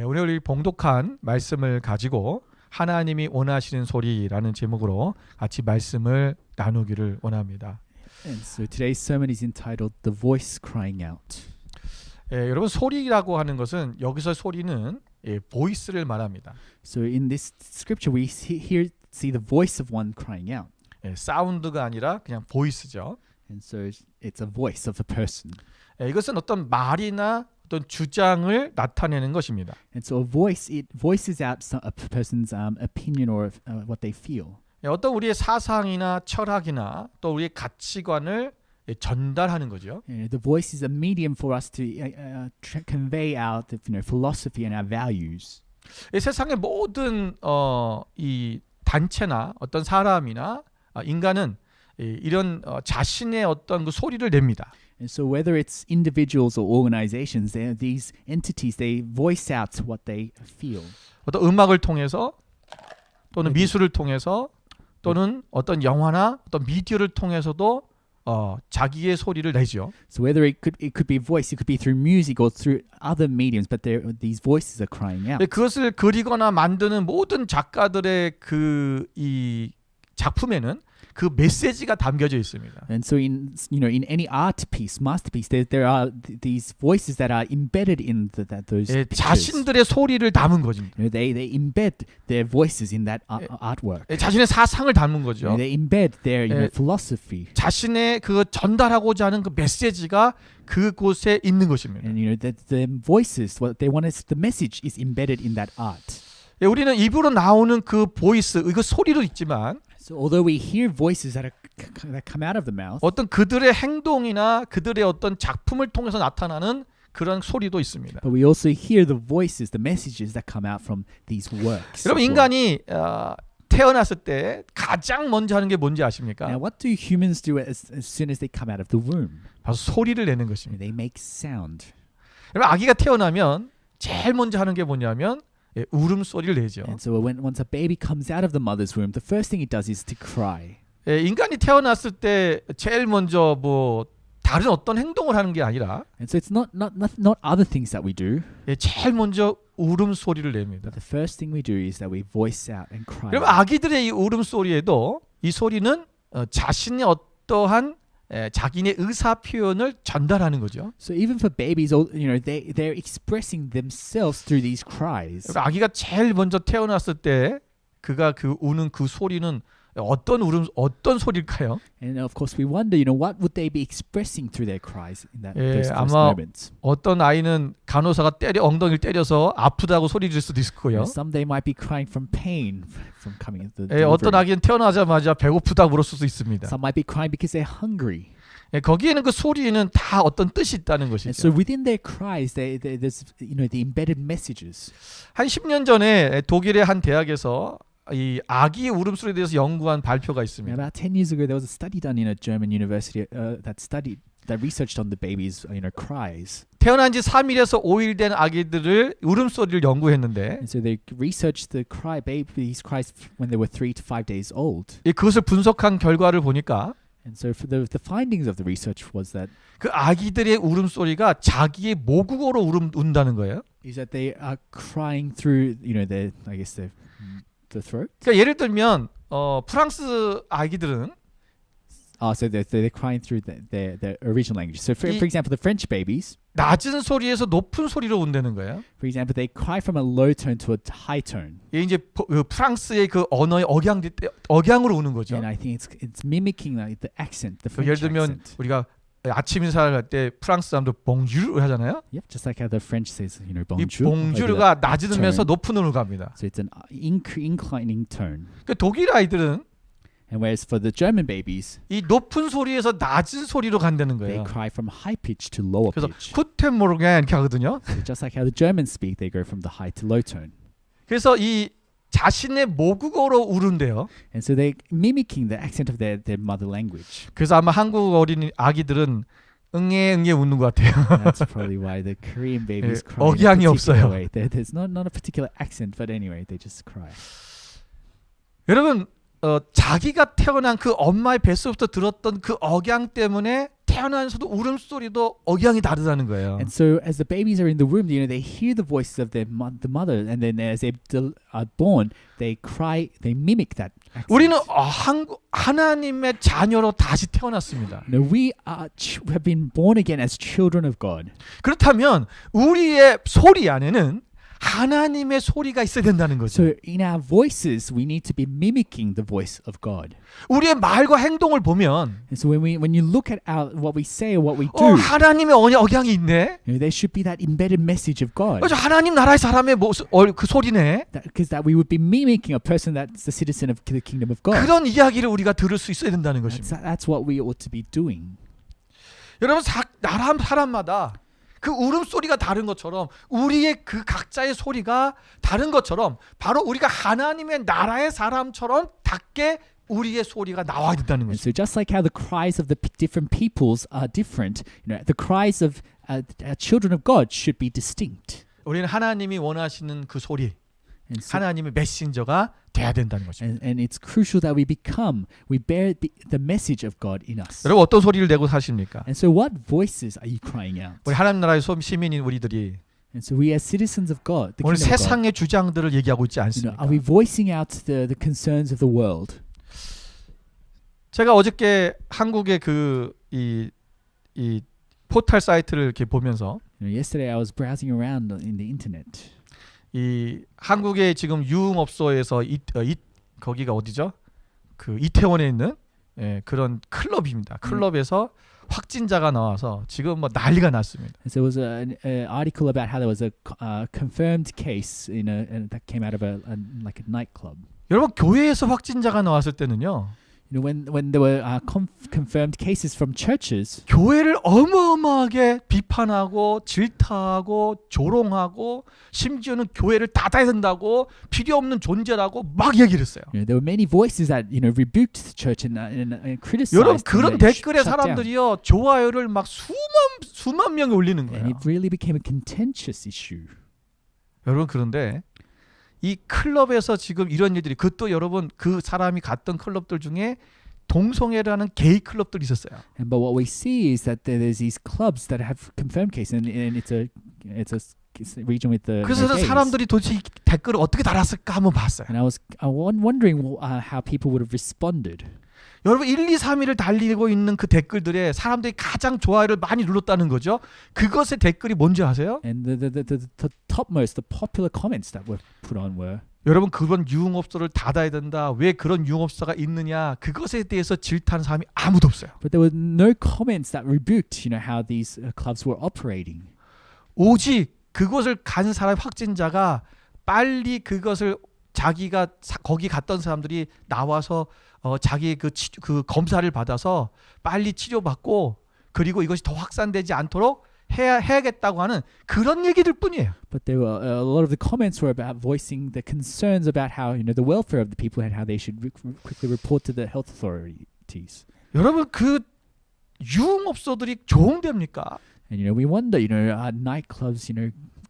오늘 우리 봉독한 말씀을 가지고 하나님이 원하시는 소리라는 제목으로 같이 말씀을 나누기를 원합니다. And so today's sermon is entitled "The Voice Crying Out." 여러분 소리라고 하는 것은 여기서 소리는 보이스를 말합니다. So in this scripture we see the voice of one crying out. 사운드가 아니라 그냥 보이스죠. And so it's a voice of a person. 이것은 어떤 말이나 어떤 주장을 나타내는 것입니다. And so a voice, it voices out a person's opinion or what they feel. 어떤 우리의 사상이나 철학이나 또 우리의 가치관을 전달하는 거죠. The voice is a medium for us to convey our philosophy and our values. 이 세상의 모든 이 단체나 어떤 사람이나 인간은 이런 자신의 어떤 그 소리를 냅니다. And so whether it's individuals or organizations, these entities, they voice out what they feel. 어떤 음악을 통해서 또는 미술을 통해서 또는 어떤 영화나 어떤 미디어를 통해서도 자기의 소리를 내죠. So whether it could be voice, it could be through music or through other mediums, but these voices are crying out. 그것을 그리거나 만드는 모든 작가들의 이 작품에는 그 메시지가 담겨져 있습니다. And so in any art piece, masterpiece, there are these voices that are embedded in those pictures. 자신들의 소리를 담은 거죠. They embed their voices in that artwork. 자신의 사상을 담은 거죠. They embed their philosophy. 자신의 그 전달하고자 하는 그 메시지가 그곳에 있는 것입니다. And the voices, what they want is the message is embedded in that art. 우리는 입으로 나오는 그 보이스, 이거 소리도 있지만 So although we hear voices that come out of the mouth, 어떤 그들의 행동이나 그들의 어떤 작품을 통해서 나타나는 그런 소리도 있습니다. but we also hear the voices, the messages that come out from these works. 여러분 인간이 태어났을 때 가장 먼저 하는 게 뭔지 아십니까? Now, what do humans do as soon as they come out of the womb? 바로 소리를 내는 것입니다. They make sound. 여러분 아기가 태어나면 제일 먼저 하는 게 뭐냐면 울음소리를 내죠. And so once a baby comes out of the mother's womb, the first thing it does is to cry. 인간이 태어났을 때 제일 먼저 뭐 다른 어떤 행동을 하는 게 아니라 And so it's not other things that we do. 제일 먼저 울음소리를 냅니다. But the first thing we do is that we voice out and cry. 여러분 아기들의 이 울음소리에도 이 소리는 자신의 어떠한 자기네 의사 표현을 전달하는 거죠. So even for babies, they're expressing themselves through these cries. 아기가 제일 먼저 태어났을 때 그가 그 우는 그 소리는 어떤 소리일까요? And of course, we wonder, what would they be expressing through their cries in those first 아마 moments? 어떤 아이는 간호사가 엉덩이를 때려서 아프다고 소리 질 수도 있을 거예요. Some they might be crying from pain from coming at the 어떤 delivery. 아기는 태어나자마자 배고프다고 물을 수도 있습니다. Some might be crying because they're hungry. 거기에는 그 소리는 다 어떤 뜻이 있다는 And so 것이죠. within their cries, there's the embedded messages. 한 10년 전에 독일의 한 대학에서 이 아기의 울음소리에 대해서 연구한 발표가 Now, 있습니다. about 10 years ago, there was a study done in a German university that researched on the baby's cries. 태어난 지 3일에서 5일 된 아기들을 울음소리를 연구했는데 And so they researched the baby's cries when they were 3 to 5 days old. 그것을 분석한 결과를 보니까 And so for the findings of the research was that 그 아기들의 울음소리가 자기의 모국어로 운다는 거예요. is that they are crying through their the throat. 그러니까 예를 들면 프랑스 아기들은 So they're crying through their original language. So for example, the French babies, 낮은 소리에서 높은 소리로 운다는 거예요. for example, they cry from a low tone to a high tone. 이게 이제 그 프랑스의 그 언어의 억양으로 우는 거죠. And I think it's mimicking the accent, the 예를 French 들면 accent. 우리가 아침 인사를 할 때 프랑스 사람들 봉주르 하잖아요. Yep, just like how the French says, 이 bonjour. 봉주르가 낮으면서 높은 음으로 갑니다. So it's an inclining tone. 그 독일 아이들은 And whereas for the German babies, 이 높은 소리에서 낮은 소리로 간다는 they 거예요. cry from high pitch to lower 그래서 pitch. 쿠텐 모르겐 이렇게 하거든요. So just like how the Germans speak, they go from the high to low tone. 그래서 이 자신의 모국어로 울은데요. And so they're mimicking the accent of their mother language. 그래서 아마 한국 어린 아기들은 응애 웃는 것 같아요. That's probably why the Korean babies cry in a 억양이 particular 없어요. way. There's not a particular accent, but anyway, they just cry. 여러분 자기가 태어난 그 엄마의 뱃속부터 들었던 그 억양 때문에 태어나면서도 울음소리도 억양이 다르다는 거예요. And so as the babies are in the womb, they hear the voices of the mother, and then as they are born, they cry, they mimic that accent. 우리는 하나님의 자녀로 다시 태어났습니다. We have been born again as children of God. 그렇다면 우리의 소리 안에는 하나님의 소리가 있어야 된다는 거죠. So in our voices, we need to be mimicking the voice of God. 우리의 말과 행동을 보면 And so when you look at what we say or what we do, 하나님의 억양이 있네. there should be that embedded message of God. 하나님 나라의 사람의 그 소리네. Because that we would be mimicking a person that's the citizen of the kingdom of God. 그런 이야기를 우리가 들을 수 있어야 된다는 것입니다. That's what we ought to be doing. 여러분 나라 사람마다 그 울음소리가 다른 것처럼 우리의 그 각자의 소리가 다른 것처럼 바로 우리가 하나님의 나라의 사람처럼 닿게 우리의 소리가 나와야 된다는 And 거죠. so just like how the cries of the different peoples are different, the cries of children of God should be distinct. 우리는 하나님이 원하시는 그 소리, And so, 하나님의 메신저가 돼야 된다는 것입니다. and it's crucial that we bear the message of God in us. 여러분 어떤 소리를 내고 사십니까? And so what voices are you crying out? 우리 하나님 나라의 시민인 우리들이 And so we as citizens of God, the 오늘 kingdom of God, 세상의 주장들을 얘기하고 있지 않습니까? are we voicing out the concerns of the world? 제가 어저께 한국의 이 포털 사이트를 이렇게 보면서 Yesterday I was browsing around in the internet. 이 한국의 지금 유흥업소에서 거기가 어디죠? 그 이태원에 있는 그런 클럽입니다. 클럽에서 확진자가 나와서 지금 뭐 난리가 났습니다. And so there was an article about how there was a confirmed case that came out of like a nightclub. 여러분 교회에서 확진자가 나왔을 때는요. When there were confirmed cases from churches, 교회를 어마어마하게 비판하고 질타하고 조롱하고 심지어는 교회를 닫아야 된다고 필요 없는 존재라고 막 얘기를 했어요. there were many voices that rebuked the church and criticized. 여러분 them 그런 and 댓글에 shut down. 사람들이요 좋아요를 막 수만 명이 올리는 거예요. And it really became a contentious issue. 여러분 그런데 이 클럽에서 지금 이런 일들이 그것도 여러분 그 사람이 갔던 클럽들 중에 동성애라는 게이 클럽들이 있었어요. But what we see is that there's these clubs that have confirmed cases, and it's a region with the. 그래서 gays. 사람들이 도대체 이 댓글을 어떻게 달았을까 한번 봤어요. And I was wondering how people would have responded. 여러분 1, 2, 3위를 달리고 있는 그 댓글들에 사람들이 가장 좋아요를 많이 눌렀다는 거죠. 그것의 댓글이 뭔지 아세요? And the topmost, the popular comments that were put on were. 여러분 그런 유흥업소를 닫아야 된다. 왜 그런 유흥업소가 있느냐. 그것에 대해서 질타하는 사람이 아무도 없어요. But there were no comments that rebuked, how these clubs were operating. 오직 그곳을 간 사람 확진자가 빨리 그것을 자기가 거기 갔던 사람들이 나와서 자기 그 검사를 받아서 빨리 치료받고 그리고 이것이 더 확산되지 않도록 해야겠다고 하는 그런 얘기들 뿐이에요. But there were a lot of the comments were about voicing the concerns about how the welfare of the people and how they should quickly report to the health authorities. 여러분 그 유흥업소들이 좋은 데입니까? And we wonder, are nightclubs,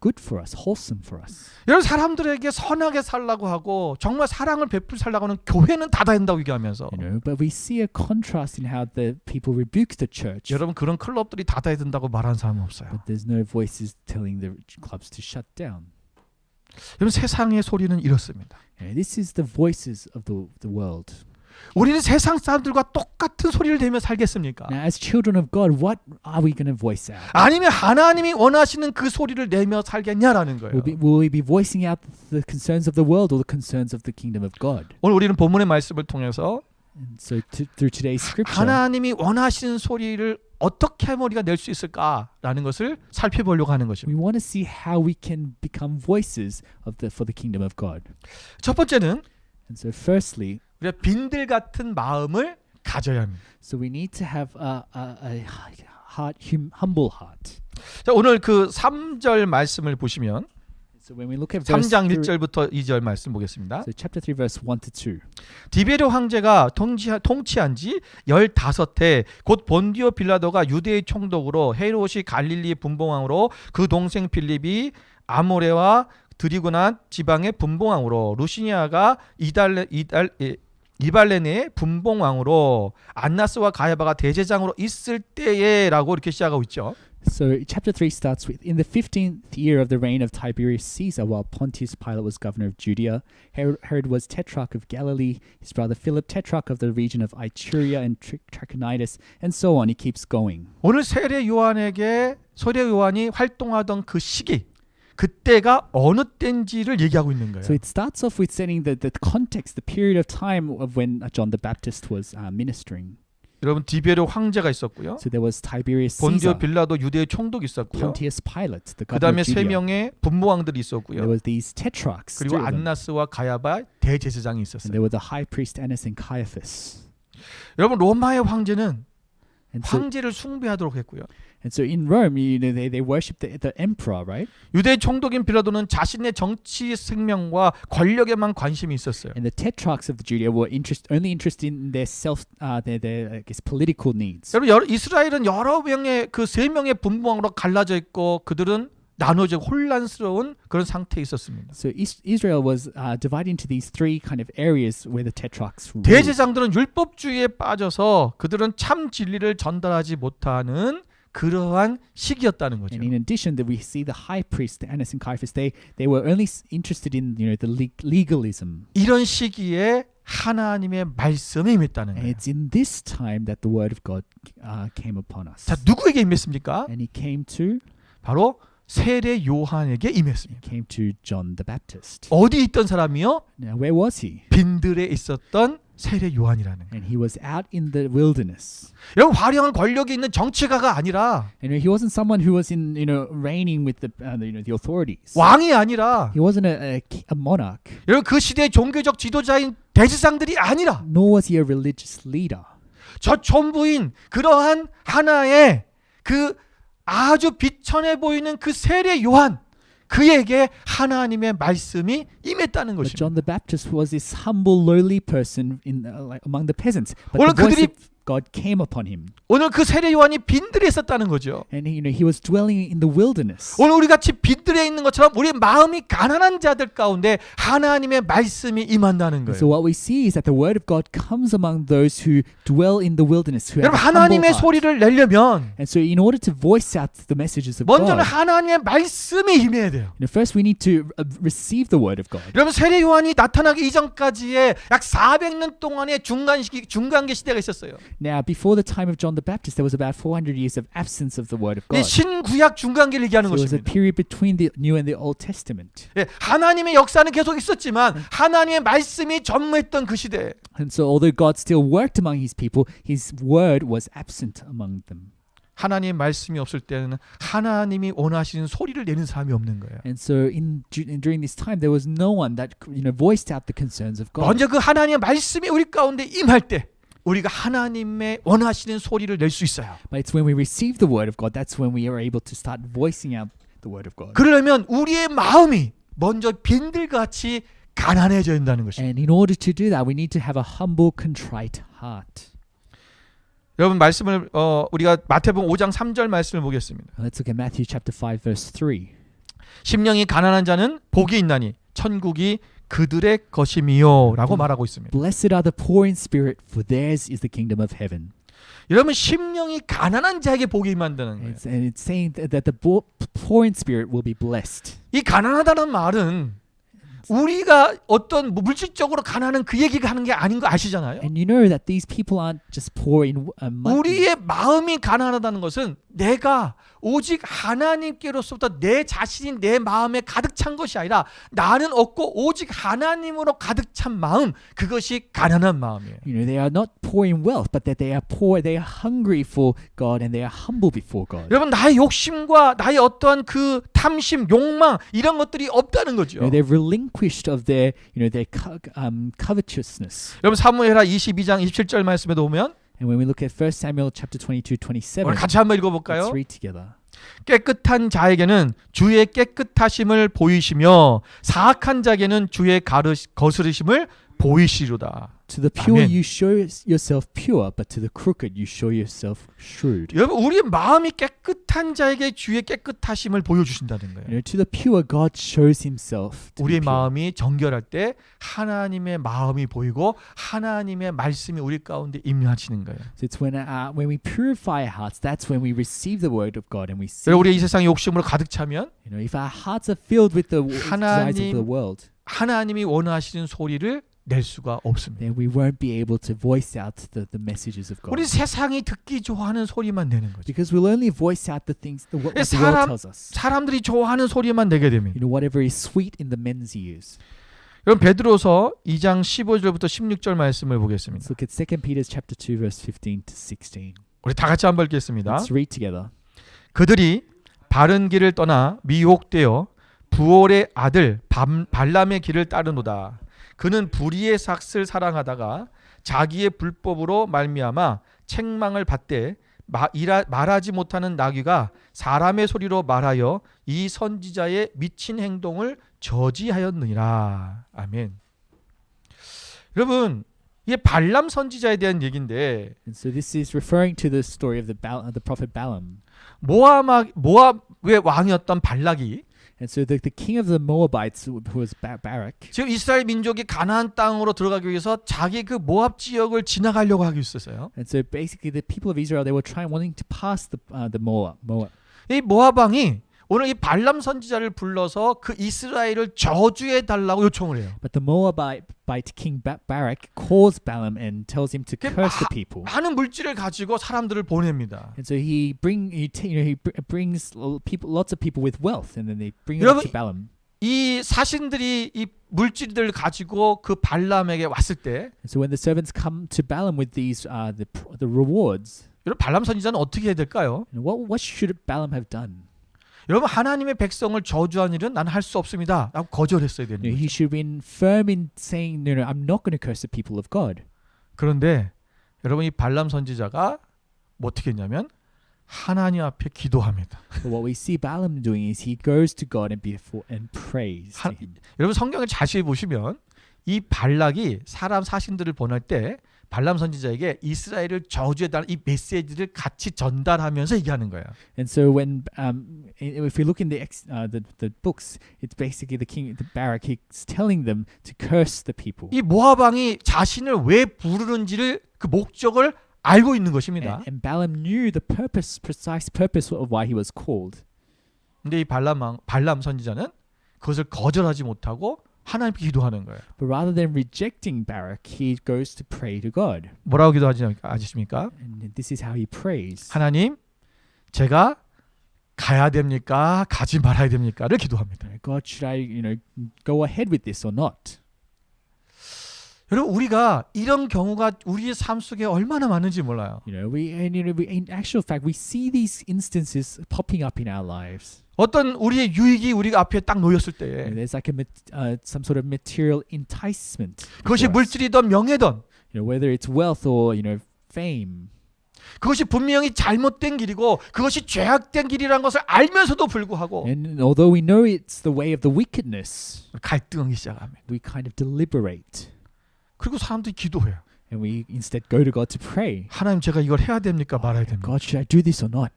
good for us, wholesome for us? 여러분 사람들에게 선하게 살라고 하고 정말 사랑을 베풀 살라고 하는 교회는 닫아야 된다고 얘기하면서 But we see a contrast in how the people rebuke the church. 여러분 그런 클럽들이 닫아야 된다고 말하는 사람은 없어요. But there's no voices telling the clubs to shut down. 여러분 세상의 소리는 이렇습니다. This is the voices of the world. 우리는 세상 사람들과 똑같은 소리를 내며 살겠습니까? Now, as children of God, what are we going to voice out? 아니면 하나님이 원하시는 그 소리를 내며 살겠냐라는 거예요. Will we be voicing out the concerns of the world or the concerns of the kingdom of God? 오늘 우리는 본문의 말씀을 통해서 And so through today's scripture, 하나님이 원하시는 소리를 어떻게 하면 우리가 낼 수 있을까라는 것을 살펴보려고 하는 we 것입니다. want to see how we can become voices for the kingdom of God. 첫 번째는 And so firstly, 우리가 빈들 같은 마음을 가져야 합니다. so we need to have a humble heart. 자, 오늘 그 3절 말씀을 보시면 So when we look at verse 3장 3, 1절부터 2절 말씀 보겠습니다. so chapter 3 verse 1 to 2. 디베르 황제가 통치한 지 15해 곧 본디오 빌라도가 유대의 총독으로 헤롯이 갈릴리 분봉왕으로 그 동생 빌립이 아모레와 드리고나 지방의 분봉왕으로 루시니아가 이발레네 분봉 왕으로 안나스와 가야바가 대제장으로 있을 때에라고 이렇게 시작하고 있죠. So chapter 3 starts with, in the 15th year of the reign of Tiberius Caesar, while Pontius Pilate was governor of Judea, Herod was tetrarch of Galilee, his brother Philip tetrarch of the region of Iturea and Trachonitis, and so on. He keeps going. 오늘 세례 요한이 활동하던 그 시기, 그때가 어느 때인지를 얘기하고 있는 거예요. So it starts off with setting the context, the period of time of when John the Baptist was ministering. 여러분 디베르 황제가 있었고요. So there was Tiberius 본디오 Caesar, 빌라도 유대의 총독이 있었고요. Pontius Pilate, the 그 governor 다음에 of 세 Judea. 명의 분모왕들이 There 있었고요. was these tetrarchs, 그리고 three of them. 안나스와 가야바 대제사장이 And 있었어요. there were the high priest Annas and Caiaphas. 여러분 로마의 황제는 And so, 황제를 숭배하도록 했고요. in Rome, they worship the emperor, right? 유대의 총독인 빌라도는 자신의 정치 생명과 권력에만 관심이 있었어요. And the tetrarchs of Judea were only interested in their their I guess political needs. 여러분 이스라엘은 여러 명의 그 세 명의 분봉왕으로 갈라져 있고 그들은 나눠져 혼란스러운 그런 상태에 있었습니다. So Israel was divided into these three kind of areas where the tetrarchs ruled. 대제사장들은 율법주의에 빠져서 그들은 참 진리를 전달하지 못하는 그러한 시기였다는 거죠. And in addition, that we see the high priest Annas and Caiaphas, they were only interested in the legalism. 이런 시기에 하나님의 말씀이 임했다는 And 거예요. it's in this time that the word of God came upon us. 자, 누구에게 임했습니까? And he came to 바로 세례 요한에게 임했습니다. came to John the Baptist. 어디 있던 사람이요? Now where was he? 빈들에 있었던 세례 요한이라는 거예요. And he was out in the wilderness. 여러분 화려한 권력이 있는 정치가가 아니라 And he wasn't someone who was in reigning with the authorities. 왕이 아니라 He wasn't a monarch, 여러분 그 시대의 종교적 지도자인 대제사장들이 아니라 nor was he a religious leader. 저 전부인 그러한 하나의 그 아주 비천해 보이는 그 세례 요한 그에게 하나님의 말씀이 임했다는 But 것입니다. John the Baptist was this humble, lowly person among the peasants. But 오늘 the voice 그들이 of God came upon him, 오늘 그 세례 요한이 빈들에 있었다는 거죠. and he was dwelling in the wilderness. 오늘 우리 같이 빈들에 있는 것처럼 우리 마음이 가난한 자들 가운데 하나님의 말씀이 임한다는 And so 거예요. what we see is that the word of God comes among those who dwell in the wilderness, who have 여러분 a humble 하나님의 heart. 소리를 내려면 And so in order to voice out the messages of 먼저는 God, 하나님의 말씀이 임해야 돼요. first we need to receive the word of God. 여러분 세례 요한이 나타나기 이전까지의 약 400년 동안의 중간계 시대가 있었어요. Now, before the time of John the Baptist, there was about 400 years of absence of the word of 이 God. 신구약 중간계를 얘기하는 So it was a 것입니다. period between the New and the Old Testament. 예, 하나님의 역사는 계속 있었지만 하나님의 말씀이 전무했던 그 시대. And so although God still worked among his people, his word was absent among them. 하나님의 말씀이 없을 때는 하나님이 원하시는 소리를 내는 사람이 없는 거예요. And so during this time, there was no one that voiced out the concerns of God. 먼저 그 하나님의 말씀이 우리 가운데 임할 때 우리가 하나님의 원하시는 소리를 낼 수 있어요. But it's when we receive the word of God, that's when we are able to start voicing out the word of God. 그러려면 우리의 마음이 먼저 빈들같이 가난해져야 된다는 것입니다. And in order to do that, we need to have a humble, contrite heart. 여러분 말씀을 우리가 마태복음 5장 3절 말씀을 보겠습니다. Let's look at Matthew chapter 5, verse 3. 심령이 가난한 자는 복이 있나니 천국이 그들의 것임이요라고 말하고 있습니다. Blessed are the poor in spirit, for theirs is the kingdom of heaven. 여러분 심령이 가난한 자에게 복이 임한다는 거예요. And it's saying that the poor in spirit will be blessed. 이 가난하다는 말은 우리가 어떤 물질적으로 가난한 그 얘기가 하는 게 아닌 거 아시잖아요. And you know that these people aren't just poor in money. 우리의 마음이 가난하다는 것은 내가 오직 하나님께로서부터 내 자신이 내 마음에 가득 찬 것이 아니라 나는 없고 오직 하나님으로 가득 찬 마음, 그것이 가난한 마음이에요. They are not poor in wealth, but that they are poor, they are hungry for God and they are humble before God. 여러분 나의 욕심과 나의 어떠한 그 탐심, 욕망 이런 것들이 없다는 거죠. They're relinquished of their covetousness. 여러분 사무엘하 22장 27절 말씀에 보면 And when we look at 1 Samuel chapter 22:27, 오늘 같이 한번 let's 읽어볼까요? read together. 깨끗한 자에게는 주의 깨끗하심을 보이시며 사악한 자에게는 주의 거스르심을 보이시로다. To the pure 아멘. you show yourself pure, but to the crooked you show yourself shrewd. 여러분 우리 마음이 깨끗한 자에게 주의 깨끗하심을 보여주신다는 거예요. To the pure, God shows Himself. To 우리의 be pure. 마음이 정결할 때 하나님의 마음이 보이고 하나님의 말씀이 우리 가운데 임하시는 거예요. So it's when we purify our hearts, that's when we receive the word of God and we see. 우리 이 세상의 욕심으로 가득 차면 If our hearts are filled with the desires of the world, 하나님이 원하시는 소리를 낼 수가 없습니다. then we won't be able to voice out the messages of God. 우리 세상이 듣기 좋아하는 소리만 내는 거죠. Because we'll only voice out the things what the 사람- world tells us. 사람들이 좋아하는 소리만 내게 됩니다. Whatever is sweet in the men's ears. 그럼 베드로서 2장 15절부터 16절 말씀을 보겠습니다. Let's look at 2 Peter chapter 2 verse 15 to 16. 우리 다 같이 한번 읽겠습니다. Let's read together. 그들이 바른 길을 떠나 미혹되어 부올의 아들 발람의 길을 따르노다. 그는 불의의 삭을 사랑하다가 자기의 불법으로 말미암아 책망을 받되 말하지 못하는 나귀가 사람의 소리로 말하여 이 선지자의 미친 행동을 저지하였느니라. 아멘. 여러분, 이게 발람 선지자에 대한 얘기인데 And so this is referring to the story of the prophet Balaam. 모압의 왕이었던 발락이 And so the king of the Moabites, who was Barak, 지금 이스라엘 민족이 가나안 땅으로 들어가기 위해서 자기 그 모압 지역을 지나가려고 하고 있었어요. and so basically the people of Israel, they were wanting to pass the Moab. 이 모압 왕이 오늘 이 발람 선지자를 불러서 그 이스라엘을 저주해 달라고 요청을 해요. But the Moabite king Barak calls Balaam and tells him to curse the people. 많은 물질을 가지고 사람들을 보냅니다. And so he brings lots of people with wealth, and then they bring it up to Balaam. 이 사신들이 이 물질들을 가지고 그 발람에게 왔을 때, And so when the servants come to Balaam with these the rewards, 여러분 발람 선지자는 어떻게 해야 될까요? what should Balaam have done? 여러분 하나님의 백성을 저주한 일은 나는 할 수 없습니다. 라고 거절했어야 되는 거예요. He should have been firm in saying, no, I'm not going to curse the people of God. 그런데 여러분 이 발람 선지자가 뭐 어떻게 했냐면 하나님 앞에 기도합니다. But what we see Balaam doing is he goes to God and prays to him. 여러분 성경을 자세히 보시면 이 발락이 사람 사신들을 보낼 때 발람 선지자에게 이스라엘을 저주해달라는 이 메시지를 같이 전달하면서 얘기하는 거예요. And so when if we look in the books, it's basically the Barak. He's telling them to curse the people. 이 모압 왕이 자신을 왜 부르는지를 그 목적을 알고 있는 것입니다. And Balaam knew the precise purpose of why he was called. 근데 이 발람 선지자는 그것을 거절하지 못하고 하나님께 기도하는 거예요. But rather than rejecting Barak, he goes to pray to God. 뭐라고 기도하지 아십니까? And this is how he prays. 하나님, 제가 가야 됩니까? 가지 말아야 됩니까?를 기도합니다. God, should I, go ahead with this or not? 여러분 우리가 이런 경우가 우리의 삶 속에 얼마나 많은지 몰라요. In actual fact, we see these instances popping up in our lives. 어떤 우리의 유익이 우리가 앞에 딱 놓였을 때에 There's like some sort of material enticement. 그것이 for us. 물질이든 명예든 Whether it's wealth or fame. 그것이 분명히 잘못된 길이고 그것이 죄악된 길이라는 것을 알면서도 불구하고 And although we know it's the way of the wickedness, 갈등하기 시작합니다. we kind of deliberate. 그리고 사람들이 기도해요. And we instead go to God to pray. 하나님 제가 이걸 해야 됩니까 말아야 됩니까? God, should I do this or not?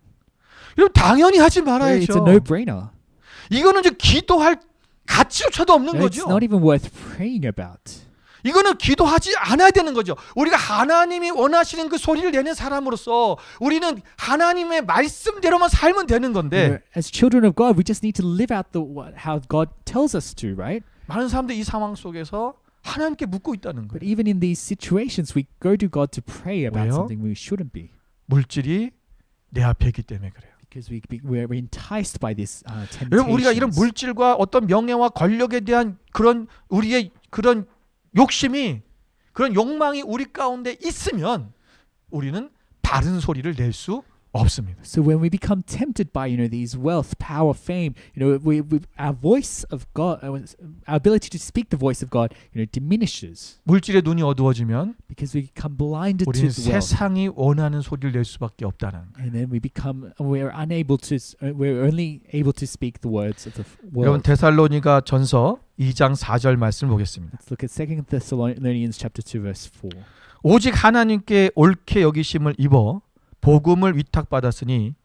여러분 당연히 하지 It's 말아야죠. a no-brainer. 이거는 이제 기도할 가치조차도 없는 It's 거죠. not even worth praying about. 이거는 기도하지 않아야 되는 거죠. 우리가 하나님이 원하시는 그 소리를 내는 사람으로서 우리는 하나님의 말씀대로만 살면 되는 건데 As children of God, we just need to live out how God tells us to, right? 많은 사람들이 이 상황 속에서 하나님께 묻고 있다는 But 거예요. even in these situations, we go to God to pray about 왜요? something we shouldn't be. 물질이 내 앞에 있기 때문에 그래요. Because we're enticed by this 여러분 우리가 이런 temptations. 물질과 어떤 명예와 권력에 대한 그런 우리의 그런 욕심이 그런 욕망이 우리 가운데 있으면 우리는 바른 소리를 낼 수 없습니다. So when we become tempted by these wealth, power, fame, our voice of God, our ability to speak the voice of God, diminishes 물질의 눈이 어두워지면 because we become blinded to 우리는 the wealth, 세상이 원하는 소리를 낼 수밖에 없다는 거예요. and then we're only able to speak the words of the 여러분 world. 데살로니가 전서 2장 4절 말씀을 보겠습니다. Let's look at 2 Thessalonians chapter 2 verse 4. 오직 하나님께 옳게 여기심을 입어 복음을 위탁받았으니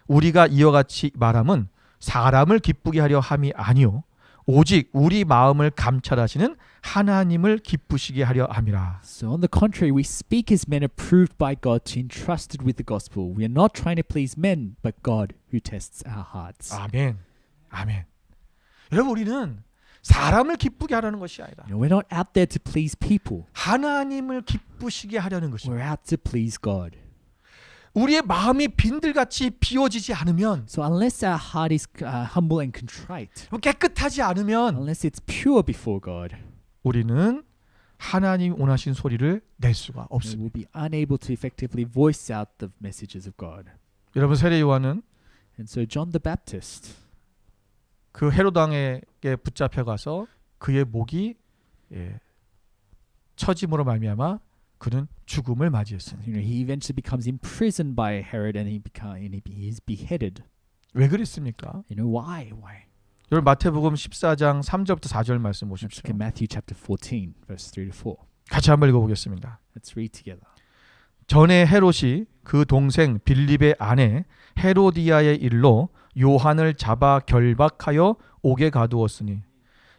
우리가 이와 같이 말함은 사람을 기쁘게 하려 함이 아니요 오직 우리 마음을 감찰하시는 하나님을 기쁘시게 하려 함이라. So on the contrary, we speak as men approved by God to entrusted with the gospel. We are not trying to please men, but God who tests our hearts. 아멘. 아멘. 여러분 우리는 사람을 기쁘게 하려는 것이 아니라 You know, we're not out there to please people. 하나님을 기쁘시게 하려는 것입니다. We're out to please God. 우리의 마음이 빈들같이 비워지지 않으면 So unless our heart is humble and contrite, 깨끗하지 않으면 unless it's pure before God, 우리는 하나님 원하신 소리를 낼 수가 we 없습니다. will be unable to effectively voice out the messages of God. 여러분 세례 요한은 And so John the Baptist, 그 헤로당에게 붙잡혀 가서 그의 목이 처짐으로 말미암아 그는 죽음을 맞이했습니다. you know, he eventually becomes imprisoned by Herod and he is beheaded. 왜 그랬습니까? You know why? Why? 여러분 마태복음 14장 3절부터 4절 말씀 Let's 보십시오. look at Matthew chapter 14, verse 3 to 4. 같이 한번 읽어보겠습니다. Let's read together. 전에 헤롯이 그 동생 빌립의 아내 헤로디아의 일로 요한을 잡아 결박하여 옥에 가두었으니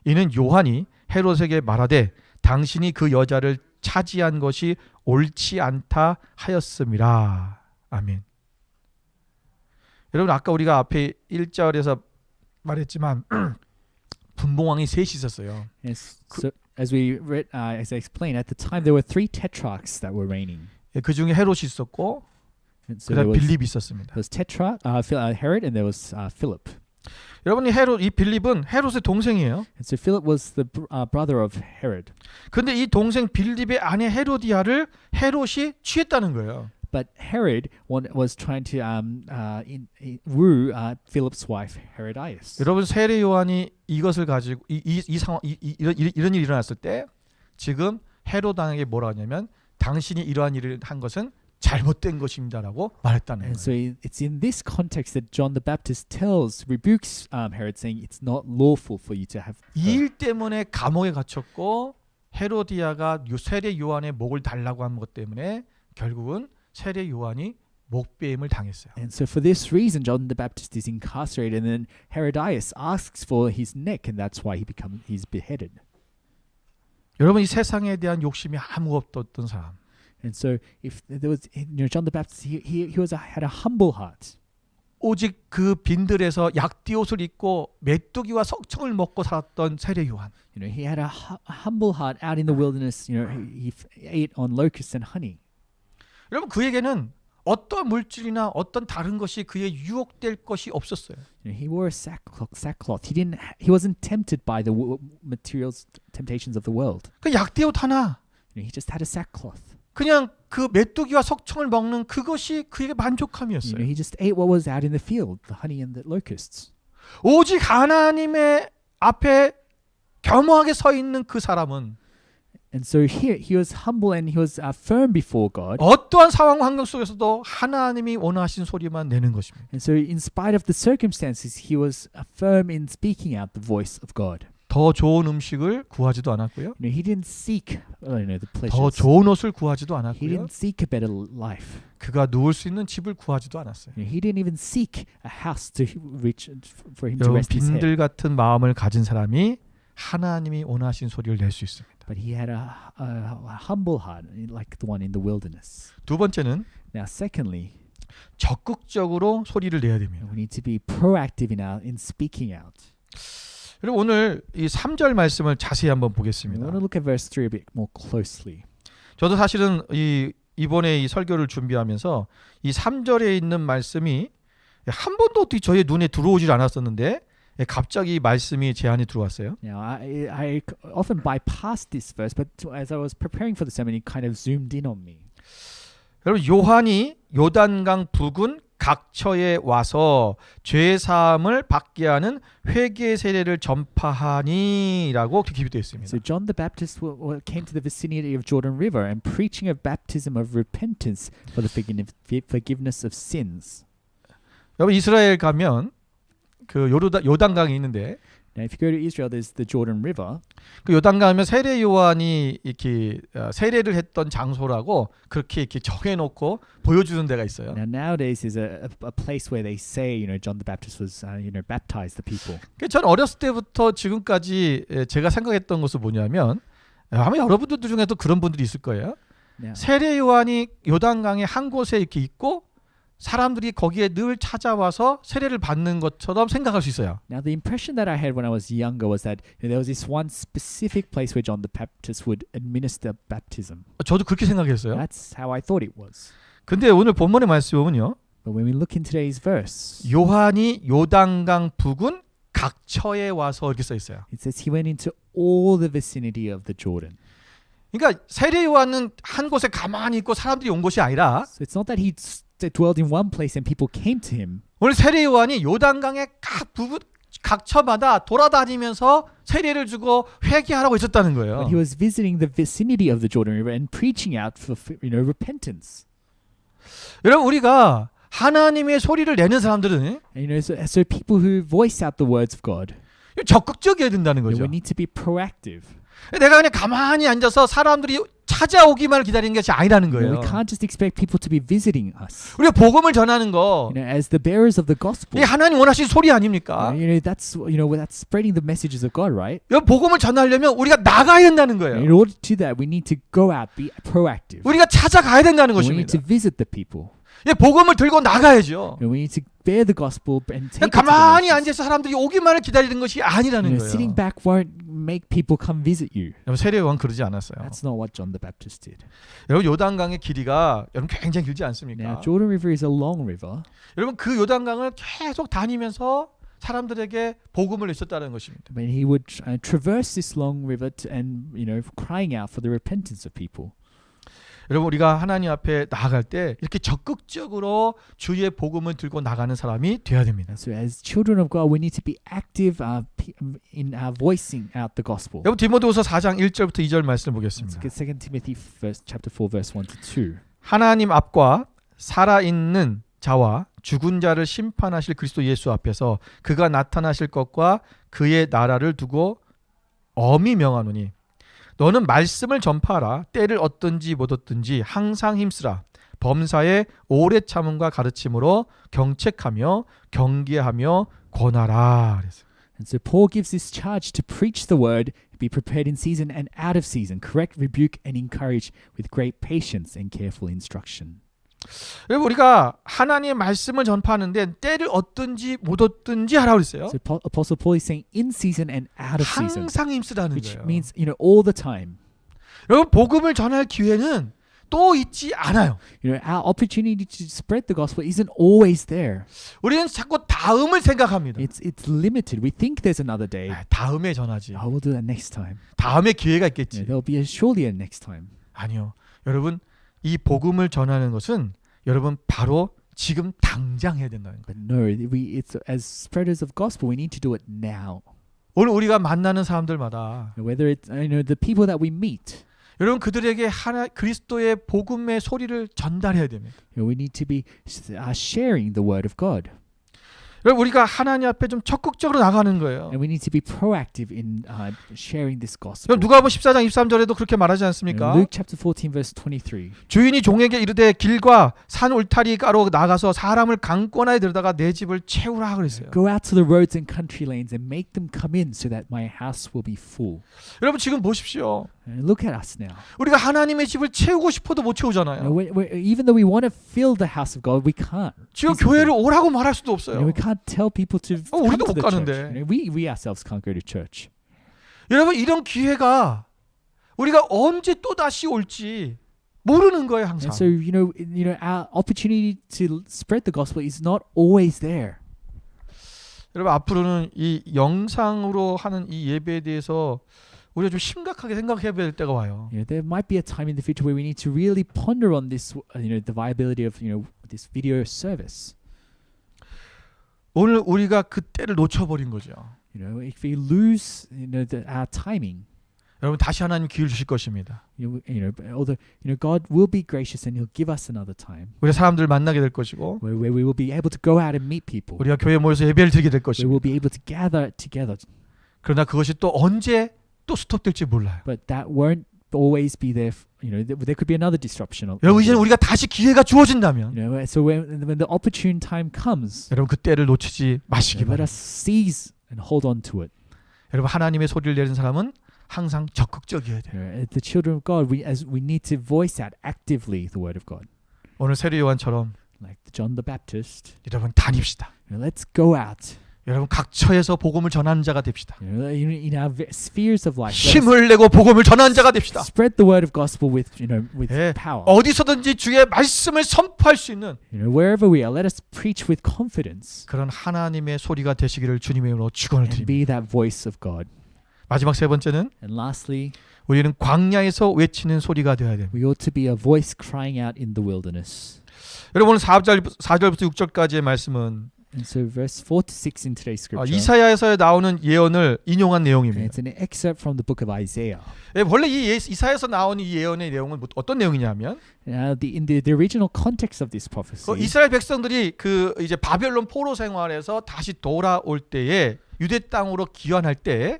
이는 요한이 헤롯에게 말하되 당신이 그 여자를 차지한 것이 옳지 않다 하였음이라. 아멘. 여러분 아까 우리가 앞에 1절에서 말했지만 분봉왕이 셋이 있었어요. Yes. So as we read, as I explained, at the time there were three tetrarchs that were reigning. 그 중에 헤롯이 있었고 And so there 그다음 was, 빌립이 있었습니다. there was Herod, and there was Philip. 여러분이 이 빌립은 헤롯의 동생이에요. And so Philip was the brother of Herod. 근데 이 동생 빌립의 아내 헤로디아를 헤롯이 취했다는 거예요. But Herod was trying to woo Philip's wife Herodias. 여러분 세례 요한이 이것을 가지고 이 상황 이런 일이 일어났을 때 지금 헤롯당에게 뭐라 하냐면 당신이 이러한 일을 한 것은 잘못된 것입니다라고 말했다는 And so 거예요. it's in this context that John the Baptist rebukes Herod, saying it's not lawful for you to have. 이 일 때문에 감옥에 갇혔고 헤로디아가 세례 요한의 목을 달라고 한 것 때문에 결국은 세례 요한이 목베임을 당했어요. And so for this reason, John the Baptist is incarcerated, and then Herodias asks for his neck, and that's why he's beheaded. 여러분 이 세상에 대한 욕심이 아무 없던 사람. And so if there was, John the Baptist, he had a humble heart. 오직 그 빈들에서 약띠 옷을 입고 메뚜기와 석청을 먹고 살았던 세례 요한. He had a humble heart out in the wilderness. He ate on locusts and honey. 여러분 그에게는 어떤 물질이나 어떤 다른 것이 그의 유혹될 것이 없었어요. He wore a sackcloth. He wasn't tempted by the materials temptations of the world. 그 약띠 옷 하나. He just had a sackcloth. 그냥 그 메뚜기와 석청을 먹는 그것이 그에게 만족함이었어요. He just ate what was out in the field, the honey and the locusts. 오직 하나님의 앞에 겸허하게 서 있는 그 사람은 And so here he was humble and he was firm before God. 어떠한 상황 환경 속에서도 하나님이 원하신 소리만 내는 것입니다. And so in spite of the circumstances, he was firm in speaking out the voice of God. 더 좋은 음식을 구하지도 않았고요. He didn't seek the 더 pleasures. 좋은 옷을 구하지도 He 않았고요. didn't seek a better life. 그가 누울 수 있는 집을 구하지도 않았어요. He didn't even seek a house to reach for him to 여러분 rest his head. 빈들 같은 마음을 가진 사람이 하나님이 원하신 소리를 낼 수 있습니다. But he had a humble heart, like the one in the wilderness. 두 번째는 Now, secondly, 적극적으로 소리를 내야 됩니다. we need to be proactive in speaking out. 여러분 오늘 이 3절 말씀을 자세히 한번 We 보겠습니다. want to look at verse 3 a bit more closely. 저도 사실은 이번에 이 설교를 준비하면서 이 3절에 있는 말씀이 한 번도 어떻게 저의 눈에 들어오질 않았었는데 갑자기 이 말씀이 제 안에 들어왔어요. Now, I often bypassed this verse, but as I was preparing for the sermon, it kind of zoomed in on me. 여러분 요한이 요단강 북은 각처에 와서 죄 사함을 받게 하는 회개 세례를 전파하니라고 기록되어 있습니다. So John the Baptist came to the vicinity of Jordan River and preaching a baptism of repentance for the forgiveness of sins. 여러분 이스라엘 가면 그 요단강이 있는데 Now, if you go to Israel, there's the Jordan River. 그 요단강하면 세례 요한이 이렇게 세례를 했던 장소라고 그렇게 이렇게 정해놓고 보여주는 데가 있어요. Now, nowadays is a place where they say, John the Baptist was, baptized the people. 전 어렸을 때부터 지금까지 제가 생각했던 것은 뭐냐면 아마 여러분들 중에도 그런 분들이 있을 거예요. Now, 세례 요한이 요단강의 한 곳에 이렇게 있고 사람들이 거기에 늘 찾아와서 세례를 받는 것처럼 생각할 수 있어요. Now, the impression that I had when I was younger was that there was this one specific place where John the Baptist would administer baptism. 저도 그렇게 생각했어요. That's how I thought it was. 근데 오늘 본문의 말씀을 보면요. But when we look in today's verse, 요한이 요단강 부근 각처에 와서 이렇게 써 있어요. it says he went into all the vicinity of the Jordan. 그러니까 세례 요한은 한 곳에 가만히 있고 사람들이 온 것이 아니라 So it's not that he dwelled in one place and people came to him. 오늘 세례 요한이 요단강의 각 부분 각처마다 돌아다니면서 세례를 주고 회개하라고 했었다는 거예요. But he was visiting the vicinity of the Jordan River and preaching out for repentance. 여러분 우리가 하나님의 소리를 내는 사람들은 And, so people who voice out the words of God, 적극적이어야 된다는 we 거죠. need to be proactive. 내가 그냥 가만히 앉아서 사람들이 찾아오기만을 기다리는 것이 아니라는 거예요. We can't just expect people to be visiting us. 우리가 복음을 전하는 거 As the bearers of the gospel, 이게 하나님 원하신 소리 아닙니까? that's spreading the messages of God, right? 여러분 복음을 전하려면 우리가 나가야 된다는 In 거예요. order to do that, we need to go out, be proactive. 우리가 찾아가야 된다는 We need 것입니다. to visit the people. 예, 복음을 들고 나가야죠. We need to bear the gospel and 그냥 take it to the 가만히 nations. 앉아서 사람들이 오기만을 기다리는 것이 아니라는 거예요. Sitting back won't make people come visit you. 여러분 세례 요한 그러지 않았어요. That's not what John the Baptist did. 여러분 요단강의 길이가 여러분 굉장히 길지 Now, 않습니까? Jordan River is a long river. 여러분 그 요단강을 계속 다니면서 사람들에게 복음을 냈었다는 것입니다. But he would traverse this long river and crying out for the repentance of people. 여러분 우리가 하나님 앞에 나아갈 때 이렇게 적극적으로 주의 복음을 들고 나가는 사람이 돼야 됩니다. And so as children of God, we need to be active in voicing out the gospel. 여러분 디모데후서 4장 1절부터 2절 말씀을 Let's 보겠습니다. look at 2 Timothy chapter 4 verse 1 to 2. 하나님 앞과 살아있는 자와 죽은 자를 심판하실 그리스도 예수 앞에서 그가 나타나실 것과 그의 나라를 두고 엄히 명하노니 너는 말씀을 전파하라. 때를 얻든지 못 얻든지 항상 힘쓰라. 범사에 오래 참음과 가르침으로 경책하며 경계하며 권하라. 그래서 And so Paul gives this charge to preach the word, be prepared in season and out of season, correct, rebuke, and encourage with great patience and careful instruction. 여러분 우리가 하나님의 말씀을 전파하는데 때를 얻든지 못 얻든지 하라고 그랬어요. So Apostle Paul is saying in season and out of season, 항상 힘쓰라는 which 거예요. means all the time. 여러분 복음을 전할 기회는 또 있지 않아요. Our opportunity to spread the gospel isn't always there. 우리는 자꾸 다음을 생각합니다. It's limited. We think there's another day. 다음에 전하지. Oh, we'll do that next time. 다음에 기회가 있겠지. There'll be surely a next time. 아니요. 여러분 이 복음을 전하는 것은 여러분 바로 지금 당장 해야 된다는 거예요. But no, it's as spreaders of gospel, we need to do it now. 오늘 우리가 만나는 사람들마다 Whether it's the people that we meet, 여러분 그들에게 그리스도의 복음의 소리를 전달해야 됩니다. we need to be sharing the word of God. 여러분 우리가 하나님 앞에 좀 적극적으로 나가는 거예요. And we need to be proactive in sharing this gospel. 여러분 누가복음 14장 23절에도 그렇게 말하지 않습니까? Luke chapter 14 verse 23. 주인이 종에게 이르되 길과 산 울타리가로 나가서 사람을 강권하에 들여다가 내 집을 채우라 그랬어요. Go out to the roads and country lanes and make them come in so that my house will be full. 여러분 지금 보십시오. And look at us now. 우리가 하나님의 집을 채우고 싶어도 못 채우잖아요. Even though we want to fill the house of God, we can't. 지금 physically. 교회를 오라고 말할 수도 없어요. We can't tell people to come 우리도 to 못 the 가는데. church. We ourselves can't go to church. 여러분 이런 기회가 우리가 언제 또 다시 올지 모르는 거예요 항상. And so our opportunity to spread the gospel is not always there. 여러분 앞으로는 이 영상으로 하는 이 예배에 대해서 우리가 좀 심각하게 생각해야 될 때가 와요. There might be a time in the future where we need to really ponder on this, the viability of this video service. 오늘 우리가 그 때를 놓쳐버린 거죠. If we lose our timing, 여러분 다시 하나님 기회를 주실 것입니다. although God will be gracious and He'll give us another time 우리가 사람들을 만나게 될 것이고 where we will be able to go out and meet people. 우리가 교회에 모여서 예배를 드리게 될 We 것입니다. will be able to gather together. 그러나 그것이 또 언제 또 스톱될지 몰라요. But that won't always be there. There could be another disruption. 여러분 이제는 우리가 다시 기회가 주어진다면 So when the opportune time comes, 여러분 그 때를 놓치지 마시기 let 바랍니다. us seize and hold on to it. 여러분 하나님의 소리를 내는 사람은 항상 적극적이어야 돼요. The children of God, we need to voice out actively the word of God, 오늘 세례 요한처럼 like John the Baptist. 여러분 다닙시다. Let's go out. 여러분 각 처에서 복음을 전하는 자가 됩시다. In our spheres of life, 힘을 내고 복음을 전하는 자가 됩시다. spread the word of gospel with 예, power. 어디서든지 주의 말씀을 선포할 수 있는 Wherever we are, let us preach with confidence 그런 하나님의 소리가 되시기를 주님의 이름으로 축원을 and 드립니다. be that voice of God. 마지막 세 번째는 And lastly, 우리는 광야에서 외치는 소리가 되어야 됩니다. we ought to be a voice crying out in the wilderness. 여러분 오늘 4절부터 6절까지의 말씀은 And so verse 4 to 6 in today's scripture, 이사야에서 나오는 예언을 인용한 and 내용입니다. it's an excerpt from the book of Isaiah. 예, 원래 이 이사야에서 나오는 이 예언의 내용은 어떤 내용이냐면 Now, in the original context of this 그 prophecy, 이스라엘 백성들이 그 이제 바벨론 포로 생활에서 다시 돌아올 때에 유대 땅으로 귀환할 때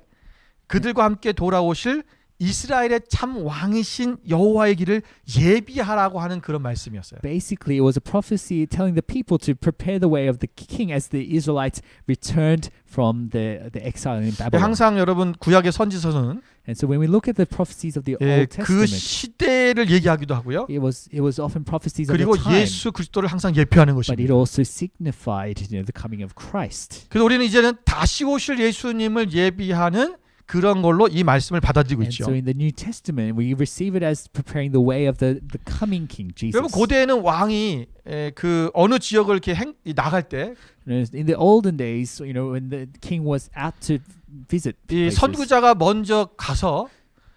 그들과 함께 돌아오실 이스라엘의 참 왕이신 여호와의 길을 예비하라고 하는 그런 말씀이었어요. basically it was a prophecy telling the people to prepare the way of the king as the Israelites returned from the exile in Babylon. 항상 여러분 구약의 선지서는 And so when we look at the prophecies of the 예, Old 그 Testament, 시대를 얘기하기도 하고요. it was often prophecies of 그리고 the time, 예수 그리스도를 항상 예표하는 but it 것입니다. also signified the coming of Christ. 그래서 우리는 이제는 다시 오실 예수님을 예비하는 그런 걸로 이 말씀을 받아들이고 And 있죠. so in the New Testament, we receive it as preparing the way of the coming King Jesus. 여러분 고대에는 왕이 그 어느 지역을 이렇게 나갈 때 In the olden days, when the king was out to visit 이 places, 선구자가 먼저 가서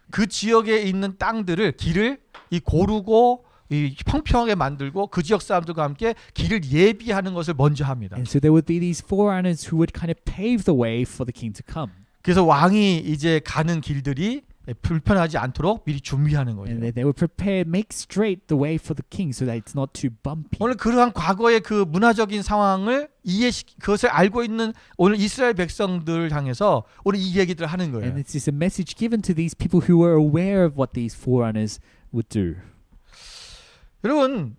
그 지역에 있는 땅들을 길을 이 고르고 이 평평하게 만들고 그 지역 사람들과 함께 길을 예비하는 것을 먼저 합니다. and so there would be these forerunners who would kind of pave the way for the king to come. 그래서 왕이 이제 가는 길들이 불편하지 않도록 미리 준비하는 거예요. And they would prepare, make straight the way for the king so that it's not too bumpy. 오늘 그러한 과거의 그 문화적인 상황을 그것을 알고 있는 오늘 이스라엘 백성들을 향해서 오늘 이 얘기들을 하는 거예요. And it's just a message given to these people who were aware of what these forerunners would do. 여러분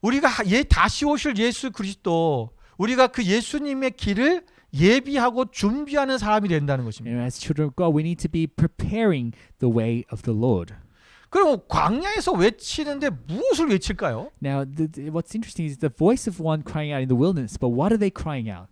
우리가 다시 오실 예수 그리스도 우리가 그 예수님의 길을 예비하고 준비하는 사람이 된다는 것입니다. As children of God, we need to be preparing the way of the Lord. 그럼 광야에서 외치는데 무엇을 외칠까요? Now, what's interesting is the voice of one crying out in the wilderness, but what are they crying out?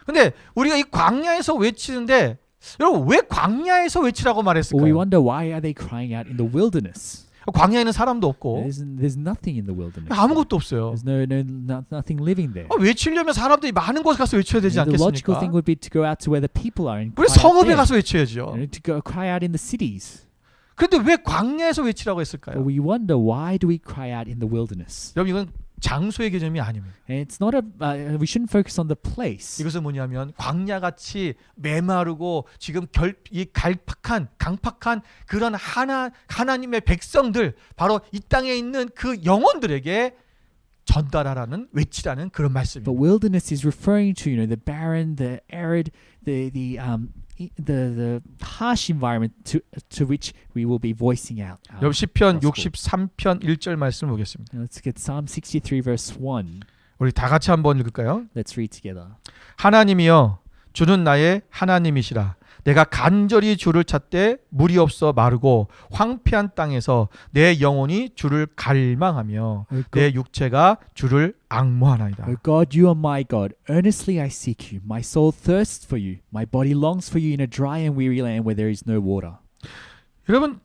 근데 우리가 이 광야에서 외치는데 여러분 왜 광야에서 외치라고 Well, we 말했을까요? wonder why are they crying out in the wilderness? 광야에는 사람도 없고 There's nothing in the wilderness. 아무것도 없어요. There's nothing living there. 외치려면 사람들이 많은 곳에 가서 외쳐야 되지 The logical 않겠습니까? thing would be to go out to where the people are and 우리 cry out 성읍에 there. 가서 외쳐야죠. To go cry out in the cities. 그런데 왜 광야에서 외치라고 했을까요? But we wonder why do we cry out in the wilderness? 여러분 이건 장소의 개념이 아닙니다. And it's not we shouldn't focus on the place. 이것은 뭐냐면 광야같이 메마르고 지금 이 강팍한 그런 하나님의 백성들 바로 이 땅에 있는 그 영혼들에게 전달하라는 외치라는 그런 말씀입니다. But wilderness is referring to the barren, the arid, the harsh environment to which we will be voicing out. 여러분 시편 gospel. 63편 1절 말씀을 보겠습니다. Now let's get Psalm 63 verse 1. 우리 다 같이 한번 읽을까요? Let's read together. 하나님이여 주는 나의 하나님이시라. 내가 간절히 주를 찾되 물이 없어 마르고 황폐한 땅에서 내 영혼이 주를 갈망하며 내 육체가 주를 앙모하나이다. O God, you are my God. Earnestly I seek you. My soul thirsts for you. My body longs for you in a dry and weary land where there is no water. 여러분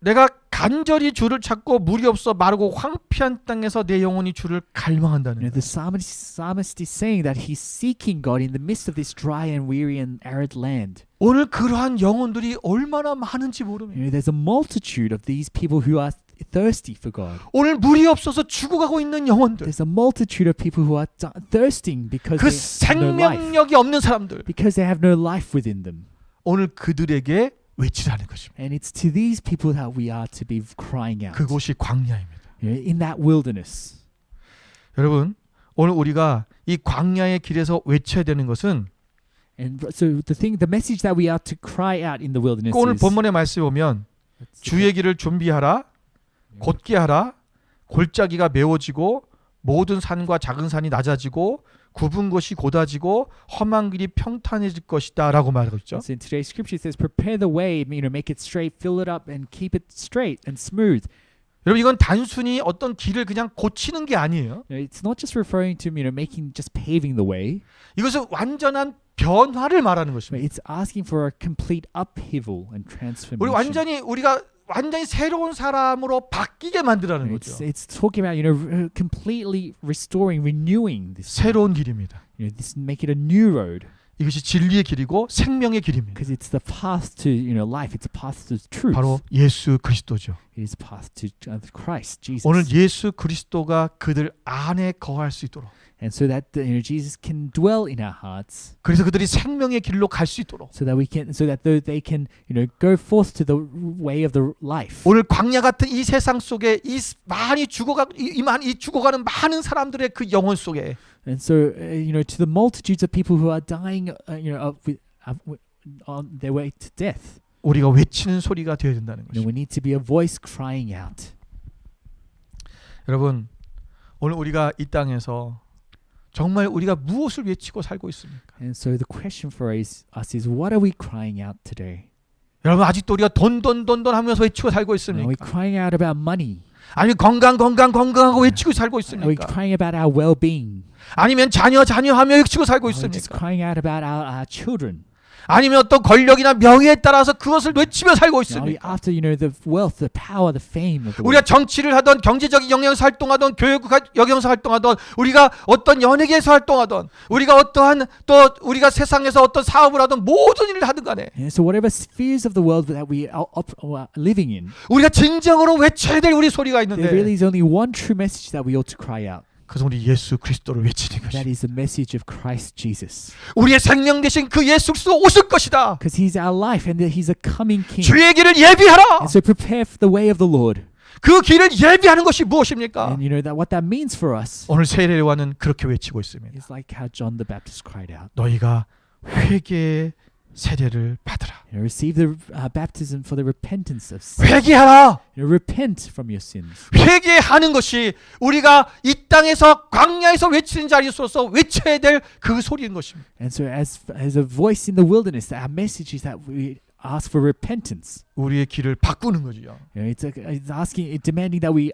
내가 간절히 주를 찾고 물이 없어 마르고 황폐한 땅에서 내 영혼이 주를 갈망한다는 거예요. The psalmist is saying that he's seeking God in the midst of this dry and weary and arid land. 오늘 그러한 영혼들이 얼마나 많은지 모릅니다. There's a multitude of these people who are thirsty for God. 오늘 물이 없어서 죽어가고 있는 영혼들, There's a multitude of people who are thirsting because 그 they have no life. 생명력이 없는 사람들, Because they have no life within them. 오늘 그들에게 외치라는 것입니다. And it's to these people that we are to be crying out. 그곳이 광야입니다. In that wilderness. 여러분 오늘 우리가 이 광야의 길에서 외쳐야 되는 것은 And so the message that we are to cry out in the wilderness 오늘 is 본문의 말씀에 보면 주의 길을 준비하라, 곧게 하라, 골짜기가 메워지고 모든 산과 작은 산이 낮아지고 굽은 곳이 곧아지고 험한 길이 평탄해질 것이다라고 말하고 있죠. So in today's scripture it says, prepare the way, make it straight, fill it up, and keep it straight and smooth. 여러분 이건 단순히 어떤 길을 그냥 고치는 게 아니에요. It's not just referring to making just paving the way. 이것은 완전한 변화를 말하는 But 것입니다. it's asking for a complete upheaval and transformation. 우리가 완전히 새로운 사람으로 바뀌게 만들라는 거죠. It's talking about completely restoring, renewing this. 새로운 길입니다. This make it a new road. 이것이 진리의 길이고 생명의 길입니다. Because it's the path to life. It's a path to truth. 바로 예수 그리스도죠. It is a path to Christ, Jesus. 오늘 예수 그리스도가 그들 안에 거할 수 있도록. And so that Jesus can dwell in our hearts. 그래서 그들이 생명의 길로 갈 수 있도록. So that they can go forth to the way of the life. 오늘 광야 같은 이 세상 속에 이 죽어가는 많은 사람들의 그 영혼 속에. And so to the multitudes of people who are dying, on their way to death. 우리가 외치는 소리가 되어야 된다는 We 것입니다. need to be a voice crying out. 여러분, 오늘 우리가 이 땅에서 정말 우리가 무엇을 외치고 살고 있습니까? And so the question for us is, what are we crying out today? 여러분 아직도 우리가 돈 하면서 외치고 살고 Are we 있습니까? crying out about money? 아니면 건강하고 외치고 살고 Are we 있습니까? crying about our well-being? 아니면 자녀 하며 외치고 살고 Are we just 있습니까? crying out about our children? 아니면 어떤 권력이나 명예에 따라서 그것을 외치며 살고 Are we 있습니까? after the wealth, the power, the fame of the 우리가 world? 정치를 하던 경제적인 영역에서 활동하던 교육 영역에서 활동하던 우리가 어떤 연예계에서 활동하던 우리가 어떠한 또 우리가 세상에서 어떤 사업을 하던 모든 일을 하든 간에 Yeah, so whatever spheres of the world that we are living in, 우리가 진정으로 외쳐야 될 우리 소리가 there really 있는데 is only one true message that we ought to cry out. 그것은 우리 예수 그리스도를 외치는 That 것이 is the message of Christ Jesus. 우리의 생명 대신 그 예수 그리스도 오실 것이다. Because He's our life and that He's a coming King. 주의 길을 예비하라. And so prepare for the way of the Lord. 그 길을 예비하는 것이 무엇입니까? And that what that means for us 오늘 세례요한은 그렇게 외치고 있습니다. is like how John the Baptist cried out. 너희가 회개의 세례를 받으라. Receive the baptism for the repentance of sin. 회개하라. Repent from your sins. 회개하는 것이 우리가 이 땅에서 광야에서 외치는 자리로서 외쳐야 될 그 소리인 것입니다. And so as a voice in the wilderness, our message is that we ask for repentance. 우리의 길을 바꾸는 거죠. It's asking, it's demanding that we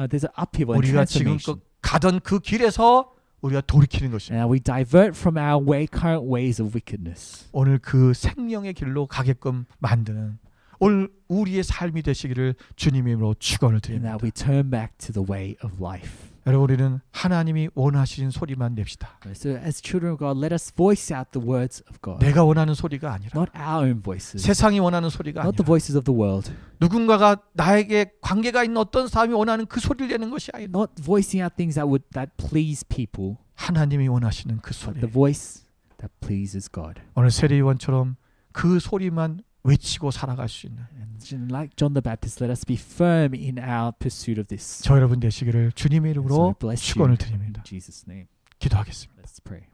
there's an upheaval and 우리가 transformation. 지금껏 가던 그 길에서 우리가 돌이키는 것입니다. And we divert from our current ways of wickedness. 오늘 그 생명의 길로 가게끔 만드는 오늘 우리의 삶이 되시기를 주님의 이름으로 축원을 And 드립니다. that we turn back to the way of life. 여러분 우리는 하나님이 원하시는 소리만 냅시다. So as children of God, let us voice out the words of God. 내가 원하는 소리가 아니라 Not our own voices. 세상이 원하는 소리가 Not the 아니라 voices of the world. 누군가가 나에게 관계가 있는 어떤 사람이 원하는 그 소리를 내는 것이 아니라 Not voicing out things that please people. 하나님이 원하시는 그 소리. The voice that pleases God. 오늘 세례요한처럼 그 소리만 외치고 살아갈 수 있는 And like John the Baptist, let us be firm in our pursuit of this. 저 여러분 되시기를 주님의 So I 이름으로 bless you 축원을 in 드립니다. Jesus' name. 기도하겠습니다. Let's pray.